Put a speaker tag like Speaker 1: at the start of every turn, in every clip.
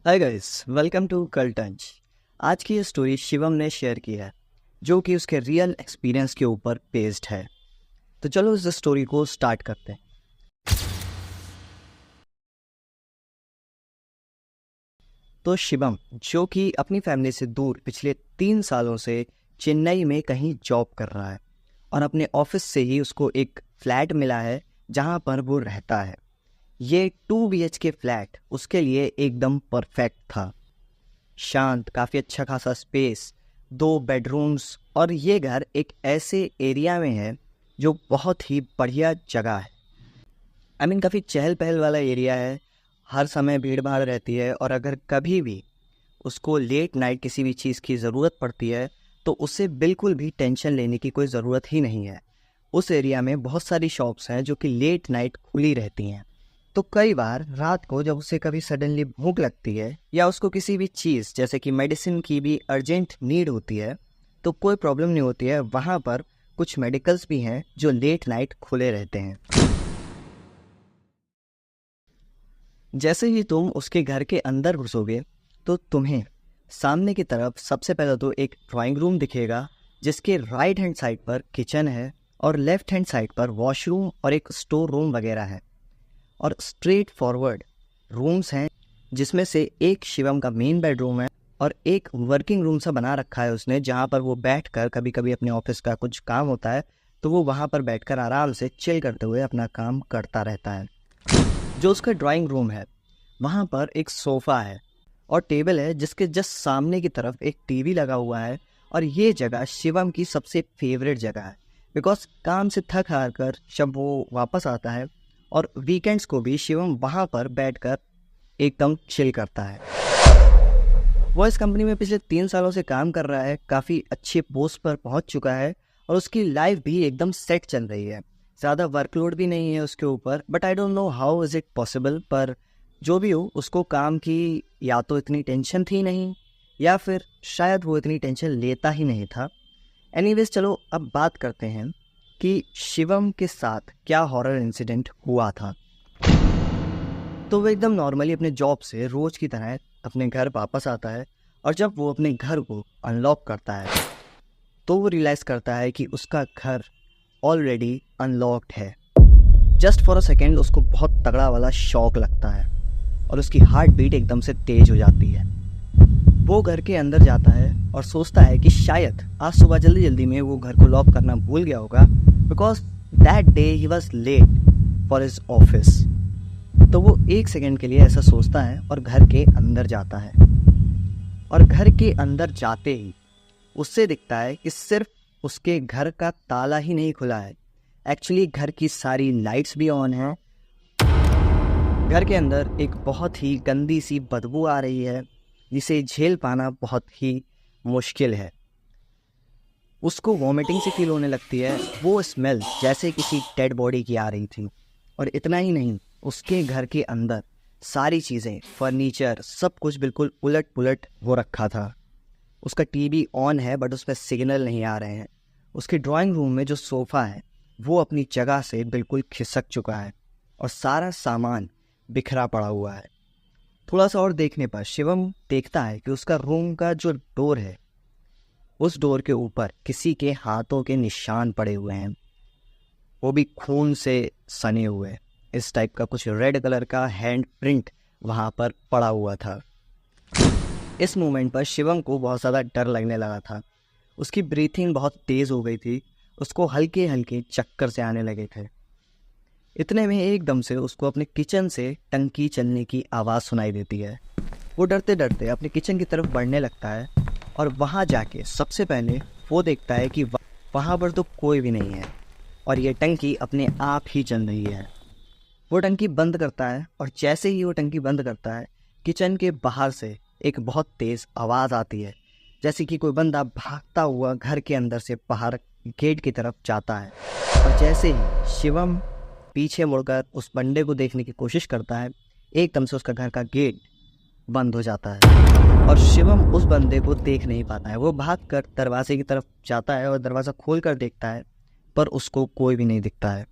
Speaker 1: Hi guys, welcome to कल्टंच। आज की ये स्टोरी शिवम ने शेयर की है जो कि उसके रियल एक्सपीरियंस के ऊपर बेस्ड है। तो चलो इस स्टोरी को स्टार्ट करते हैं। तो शिवम जो कि अपनी फैमिली से दूर पिछले 3 सालों से चेन्नई में कहीं जॉब कर रहा है और अपने ऑफिस से ही उसको एक फ्लैट मिला है जहां पर वो रहता है। ये 2 BHK फ्लैट उसके लिए एकदम परफेक्ट था। शांत, काफ़ी अच्छा खासा स्पेस, 2 बेडरूम्स और ये घर एक ऐसे एरिया में है जो बहुत ही बढ़िया जगह है। काफ़ी चहल पहल वाला एरिया है। हर समय भीड़ भाड़ रहती है और अगर कभी भी उसको लेट नाइट किसी भी चीज़ की ज़रूरत पड़ती है तो उसे बिल्कुल भी टेंशन लेने की कोई ज़रूरत ही नहीं है। उस एरिया में बहुत सारी शॉप्स हैं जो कि लेट नाइट खुली रहती हैं। तो कई बार रात को जब उसे कभी सडनली भूख लगती है या उसको किसी भी चीज़ जैसे कि मेडिसिन की भी अर्जेंट नीड होती है तो कोई प्रॉब्लम नहीं होती है। वहाँ पर कुछ मेडिकल्स भी हैं जो लेट नाइट खुले रहते हैं। जैसे ही तुम उसके घर के अंदर घुसोगे तो तुम्हें सामने की तरफ सबसे पहले तो एक ड्राइंग रूम दिखेगा जिसके राइट हैंड साइड पर किचन है और लेफ्ट हैंड साइड पर वॉशरूम और एक स्टोर रूम वगैरह है। और स्ट्रेट फॉरवर्ड रूम्स हैं जिसमें से एक शिवम का मेन बेडरूम है और एक वर्किंग रूम सा बना रखा है उसने, जहाँ पर वो बैठकर कभी कभी अपने ऑफिस का कुछ काम होता है तो वो वहाँ पर बैठकर आराम से चिल करते हुए अपना काम करता रहता है। जो उसका ड्राइंग रूम है वहाँ पर एक सोफ़ा है और टेबल है जिसके जस्ट सामने की तरफ एक टीवी लगा हुआ है। और ये जगह शिवम की सबसे फेवरेट जगह है बिकॉज काम से थक हार कर जब वो वापस आता है और वीकेंड्स को भी शिवम वहाँ पर बैठकर एकदम चिल करता है। वो इस कंपनी में पिछले 3 सालों से काम कर रहा है, काफ़ी अच्छे पोस्ट पर पहुँच चुका है और उसकी लाइफ भी एकदम सेट चल रही है। ज़्यादा वर्कलोड भी नहीं है उसके ऊपर, but I don't know how is it possible. पर जो भी हो, उसको काम की या तो इतनी टेंशन थी नहीं या फिर शायद वो इतनी टेंशन लेता ही नहीं था। एनीवेज, चलो अब बात करते हैं कि शिवम के साथ क्या हॉरर इंसिडेंट हुआ था। तो वो एकदम नॉर्मली अपने जॉब से रोज की तरह अपने घर वापस आता है और जब वो अपने घर को अनलॉक करता है तो वो रियलाइज़ करता है कि उसका घर ऑलरेडी अनलॉक्ड है। जस्ट फॉर अ सेकेंड उसको बहुत तगड़ा वाला शॉक लगता है और उसकी हार्ट बीट एकदम से तेज हो जाती है। वो घर के अंदर जाता है और सोचता है कि शायद आज सुबह जल्दी जल्दी में वो घर को लॉक करना भूल गया होगा because that day he was late for his office. तो वो 1 सेकेंड के लिए ऐसा सोचता है और घर के अंदर जाता है। और घर के अंदर जाते ही उससे दिखता है कि सिर्फ उसके घर का ताला ही नहीं खुला है, एक्चुअली घर की सारी लाइट्स भी ऑन हैं। घर के अंदर एक बहुत ही गंदी सी बदबू आ रही है जिसे झेल पाना बहुत ही मुश्किल है। उसको वॉमिटिंग सी फील होने लगती है। वो स्मेल जैसे किसी डेड बॉडी की आ रही थी। और इतना ही नहीं, उसके घर के अंदर सारी चीज़ें, फर्नीचर, सब कुछ बिल्कुल उलट पुलट हो रखा था। उसका टीवी ऑन है बट उस पर सिग्नल नहीं आ रहे हैं। उसके ड्राइंग रूम में जो सोफ़ा है वो अपनी जगह से बिल्कुल खिसक चुका है और सारा सामान बिखरा पड़ा हुआ है। थोड़ा सा और देखने पर शिवम देखता है कि उसका रूम का जो डोर है उस डोर के ऊपर किसी के हाथों के निशान पड़े हुए हैं, वो भी खून से सने हुए। इस टाइप का कुछ रेड कलर का हैंड प्रिंट वहाँ पर पड़ा हुआ था। इस मोमेंट पर शिवम को बहुत ज़्यादा डर लगने लगा था। उसकी ब्रीथिंग बहुत तेज़ हो गई थी, उसको हल्के हल्के चक्कर से आने लगे थे। इतने में एकदम से उसको अपने किचन से टंकी चलने की आवाज़ सुनाई देती है। वो डरते डरते अपने किचन की तरफ बढ़ने लगता है और वहाँ जाके सबसे पहले वो देखता है कि वहाँ पर तो कोई भी नहीं है और ये टंकी अपने आप ही चल रही है। वो टंकी बंद करता है और जैसे ही वो टंकी बंद करता है किचन के बाहर से एक बहुत तेज़ आवाज़ आती है, जैसे कि कोई बंदा भागता हुआ घर के अंदर से बाहर गेट की तरफ जाता है। और जैसे ही शिवम पीछे मुड़कर उस बंदे को देखने की कोशिश करता है, एकदम से उसका घर का गेट बंद हो जाता है और शिवम उस बंदे को देख नहीं पाता है। वो भागकर दरवाजे की तरफ जाता है और दरवाज़ा खोल कर देखता है पर उसको कोई भी नहीं दिखता है।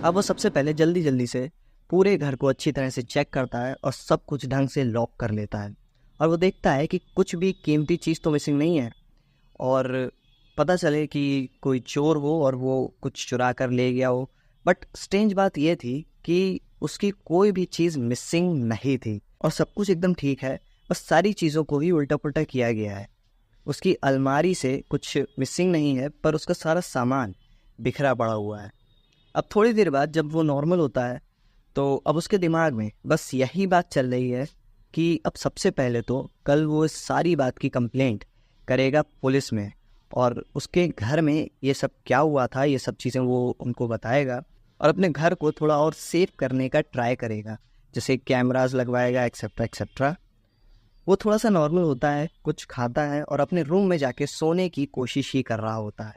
Speaker 1: अब वो सबसे पहले जल्दी जल्दी से पूरे घर को अच्छी तरह से चेक करता है और सब कुछ ढंग से लॉक कर लेता है। और वो देखता है कि कुछ भी कीमती चीज़ तो मिसिंग नहीं है, और पता चले कि कोई चोर हो और वो कुछ चुरा कर ले गया हो। बट स्ट्रेंज बात ये थी कि उसकी कोई भी चीज़ मिसिंग नहीं थी और सब कुछ एकदम ठीक है, बस सारी चीज़ों को ही उल्टा पुल्टा किया गया है। उसकी अलमारी से कुछ मिसिंग नहीं है, पर उसका सारा सामान बिखरा पड़ा हुआ है। अब थोड़ी देर बाद जब वो नॉर्मल होता है तो अब उसके दिमाग में बस यही बात चल रही है कि अब सबसे पहले तो कल वो इस सारी बात की कंप्लेंट करेगा पुलिस में, और उसके घर में ये सब क्या हुआ था ये सब चीज़ें वो उनको बताएगा, और अपने घर को थोड़ा और सेफ करने का ट्राई करेगा, जैसे कैमरास लगवाएगा एक्सेट्रा एक्सेट्रा। वो थोड़ा सा नॉर्मल होता है, कुछ खाता है और अपने रूम में जाके सोने की कोशिश ही कर रहा होता है।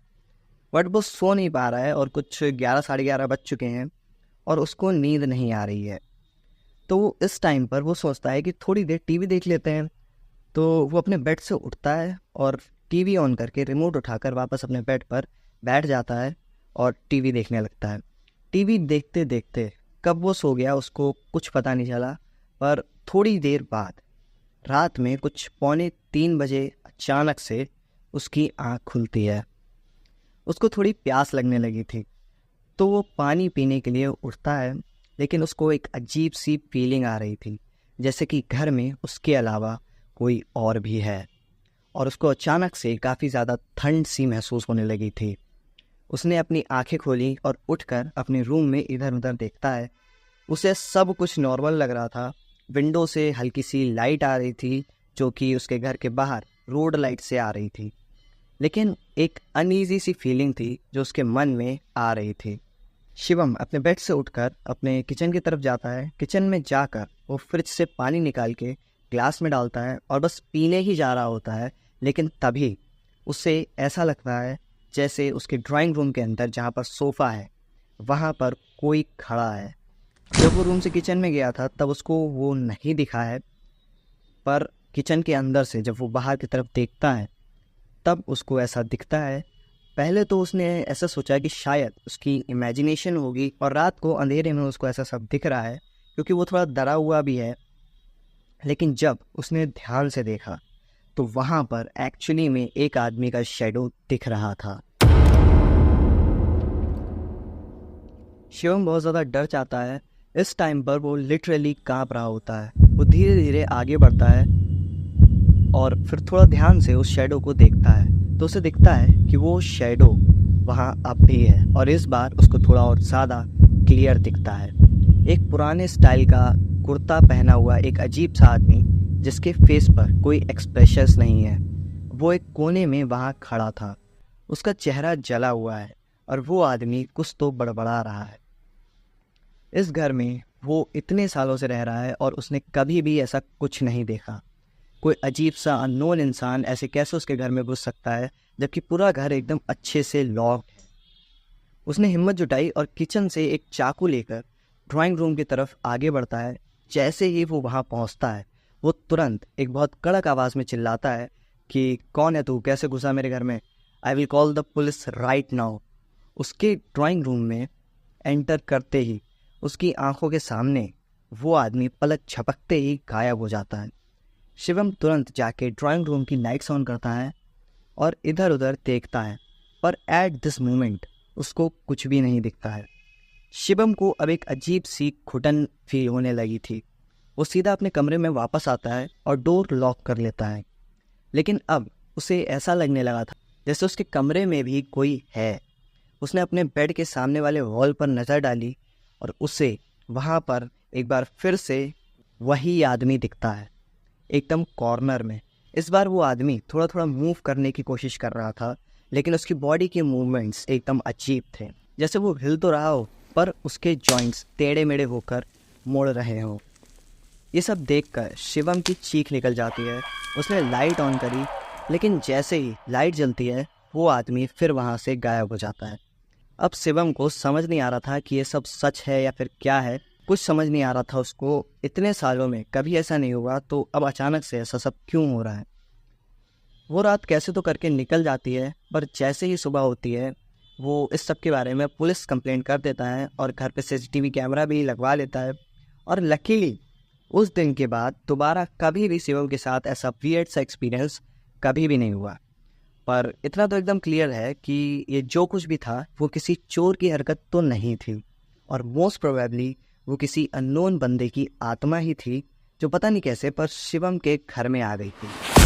Speaker 1: बट वो सो नहीं पा रहा है और कुछ 11 साढ़े 11 बज चुके हैं और उसको नींद नहीं आ रही है। तो इस टाइम पर वो सोचता है कि थोड़ी देर टीवी देख लेते हैं। तो वो अपने बेड से उठता है और टीवी ऑन करके रिमोट उठाकर वापस अपने बेड पर बैठ जाता है और टीवी देखने लगता है। टीवी देखते देखते कब वो सो गया उसको कुछ पता नहीं चला, पर थोड़ी देर बाद रात में कुछ 2:45 बजे अचानक से उसकी आँख खुलती है। उसको थोड़ी प्यास लगने लगी थी, तो वो पानी पीने के लिए उठता है, लेकिन उसको एक अजीब सी फीलिंग आ रही थी, जैसे कि घर में उसके अलावा कोई और भी है, और उसको अचानक से काफ़ी ज़्यादा ठंड सी महसूस होने लगी थी। उसने अपनी आंखें खोली और उठकर अपने रूम में इधर उधर देखता है। उसे सब कुछ नॉर्मल लग रहा था। विंडो से हल्की सी लाइट आ रही थी, जो कि उसके घर के बाहर रोड लाइट से आ रही थी, लेकिन एक अनईजी सी फीलिंग थी जो उसके मन में आ रही थी। शिवम अपने बेड से उठकर अपने किचन की तरफ जाता है। किचन में जाकर वो फ्रिज से पानी निकाल के ग्लास में डालता है और बस पीने ही जा रहा होता है, लेकिन तभी उसे ऐसा लगता है जैसे उसके ड्राइंग रूम के अंदर जहाँ पर सोफ़ा है वहाँ पर कोई खड़ा है। जब वो रूम से किचन में गया था तब उसको वो नहीं दिखा है, पर किचन के अंदर से जब वो बाहर की तरफ देखता है तब उसको ऐसा दिखता है। पहले तो उसने ऐसा सोचा कि शायद उसकी इमेजिनेशन होगी और रात को अंधेरे में उसको ऐसा सब दिख रहा है, क्योंकि वो थोड़ा डरा हुआ भी है। लेकिन जब उसने ध्यान से देखा तो वहाँ पर एक्चुअली में एक आदमी का शैडो दिख रहा था। शिवम बहुत ज़्यादा डर जाता है। इस टाइम पर वो लिटरली काँप रहा होता है। वो धीरे धीरे आगे बढ़ता है और फिर थोड़ा ध्यान से उस शैडो को देखता है, तो उसे दिखता है कि वो शैडो वहाँ अब भी है, और इस बार उसको थोड़ा और ज़्यादा क्लियर दिखता है। एक पुराने स्टाइल का कुर्ता पहना हुआ एक अजीब सा आदमी, जिसके फेस पर कोई एक्सप्रेशंस नहीं है, वो एक कोने में वहाँ खड़ा था। उसका चेहरा जला हुआ है और वो आदमी कुछ तो बड़बड़ा रहा है। इस घर में वो इतने सालों से रह रहा है और उसने कभी भी ऐसा कुछ नहीं देखा। कोई अजीब सा अननोन इंसान ऐसे कैसे उसके घर में घुस सकता है, जबकि पूरा घर एकदम अच्छे से लॉक्ड है। उसने हिम्मत जुटाई और किचन से एक चाकू लेकर ड्राइंग रूम की तरफ आगे बढ़ता है। जैसे ही वो वहाँ पहुँचता है वो तुरंत एक बहुत कड़क आवाज़ में चिल्लाता है कि कौन है तू, कैसे घुसा मेरे घर में, I will call the police right now. उसके ड्राइंग रूम में एंटर करते ही उसकी आंखों के सामने वो आदमी पलक झपकते ही गायब हो जाता है। शिवम तुरंत जाके ड्राइंग रूम की लाइट्स ऑन करता है और इधर उधर देखता है, पर एट दिस मोमेंट उसको कुछ भी नहीं दिखता है। शिवम को अब एक अजीब सी घुटन फील होने लगी थी। वो सीधा अपने कमरे में वापस आता है और डोर लॉक कर लेता है, लेकिन अब उसे ऐसा लगने लगा था जैसे उसके कमरे में भी कोई है। उसने अपने बेड के सामने वाले वॉल पर नज़र डाली और उसे वहाँ पर एक बार फिर से वही आदमी दिखता है, एकदम कॉर्नर में। इस बार वो आदमी थोड़ा थोड़ा मूव करने की कोशिश कर रहा था, लेकिन उसकी बॉडी के मूवमेंट्स एकदम अजीब थे, जैसे वो हिल तो रहा हो पर उसके जॉइंट्स टेढ़े मेढ़े होकर मुड़ रहे हों। ये सब देखकर शिवम की चीख निकल जाती है। उसने लाइट ऑन करी, लेकिन जैसे ही लाइट जलती है वो आदमी फिर वहाँ से गायब हो जाता है। अब शिवम को समझ नहीं आ रहा था कि ये सब सच है या फिर क्या है। कुछ समझ नहीं आ रहा था उसको। इतने सालों में कभी ऐसा नहीं हुआ, तो अब अचानक से ऐसा सब क्यों हो रहा है। वो रात कैसे तो करके निकल जाती है, पर जैसे ही सुबह होती है वो इस सब के बारे में पुलिस कंप्लेंट कर देता है और घर पे सीसीटीवी कैमरा भी लगवा लेता है। और लकीली उस दिन के बाद दोबारा कभी भी शिवम के साथ ऐसा वियर्ड सा एक्सपीरियंस कभी भी नहीं हुआ। पर इतना तो एकदम क्लियर है कि ये जो कुछ भी था वो किसी चोर की हरकत तो नहीं थी, और मोस्ट प्रोबेबली वो किसी अननोन बंदे की आत्मा ही थी जो पता नहीं कैसे पर शिवम के घर में आ गई थी।